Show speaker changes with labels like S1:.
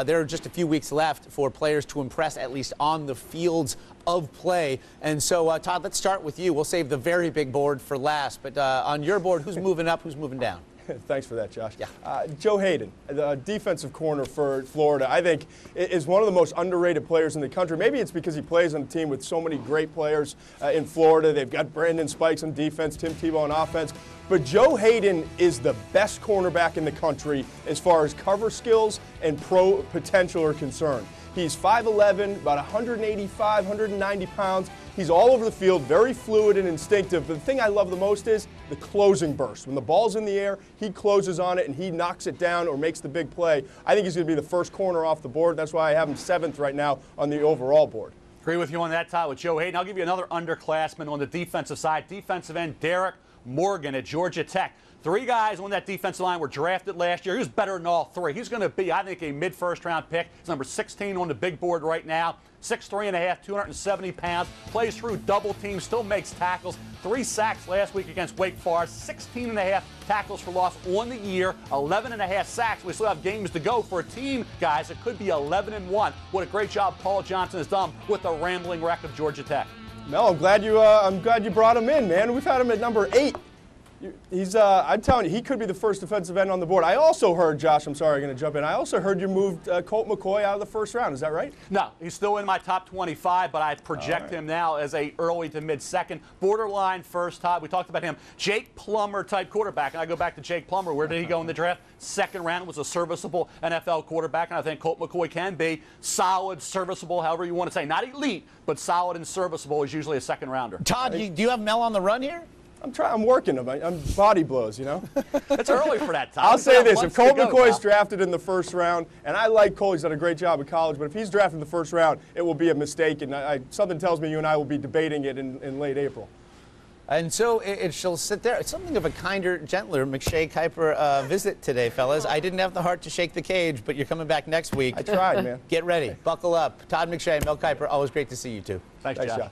S1: there are just a few weeks left for players to impress, at least on the fields of play. And so, Todd, let's start with you. We'll save the very big board for last. But on your board, who's moving up, who's moving down?
S2: Thanks for that, Josh.
S1: Yeah.
S2: Joe Hayden, the defensive corner for Florida, I think is one of the most underrated players in the country. Maybe it's because he plays on a team with so many great players in Florida. They've got Brandon Spikes on defense, Tim Tebow on offense. But Joe Hayden is the best cornerback in the country as far as cover skills and pro potential are concerned. He's 5'11", about 185, 190 pounds. He's all over the field, very fluid and instinctive. But the thing I love the most is the closing burst. When the ball's in the air, he closes on it and he knocks it down or makes the big play. I think he's going to be the first corner off the board. That's why I have him 7th right now on the overall board.
S3: Agree with you on that, Todd, with Joe Hayden. I'll give you another underclassman on the defensive side. Defensive end, Derek Morgan at Georgia Tech. 3 guys on that defensive line were drafted last year. He was better than all 3. He's going to be, I think, a mid-first round pick. He's number 16 on the big board right now. 6'3½", 270 pounds. Plays through double teams, still makes tackles. 3 sacks last week against Wake Forest. 16.5 tackles for loss on the year. 11.5 sacks. We still have games to go for a team, guys. It could be 11-1. What a great job Paul Johnson has done with the rambling wreck of Georgia Tech.
S2: No, I'm glad you brought him in, man. We've had him at number 8. I'm telling you, he could be the first defensive end on the board. I also heard, Josh, I'm sorry, I'm going to jump in. I also heard you moved Colt McCoy out of the first round. Is that right?
S3: No, he's still in my top 25, but I project him now as a early to mid-second, borderline first, Todd. We talked about him. Jake Plummer type quarterback, and I go back to Jake Plummer. Where did he go in the draft? 2nd round, was a serviceable NFL quarterback, and I think Colt McCoy can be solid, serviceable, however you want to say. Not elite, but solid and serviceable is usually a 2nd rounder.
S1: Todd, do you have Mel on the run here?
S2: I'm working him. I'm body blows, you know.
S3: It's early for that, Todd.
S2: I'll say this: if Colt McCoy's drafted in the 1st round, and I like Colt, he's done a great job in college, but if he's drafted in the 1st round, it will be a mistake, and something tells me you and I will be debating it in late April.
S1: And so it shall sit there. It's something of a kinder, gentler McShay Kiper visit today, fellas. I didn't have the heart to shake the cage, but you're coming back next week.
S2: I tried, man.
S1: Get ready. Buckle up. Todd McShay, Mel Kiper, always great to see you two.
S3: Thanks, Josh.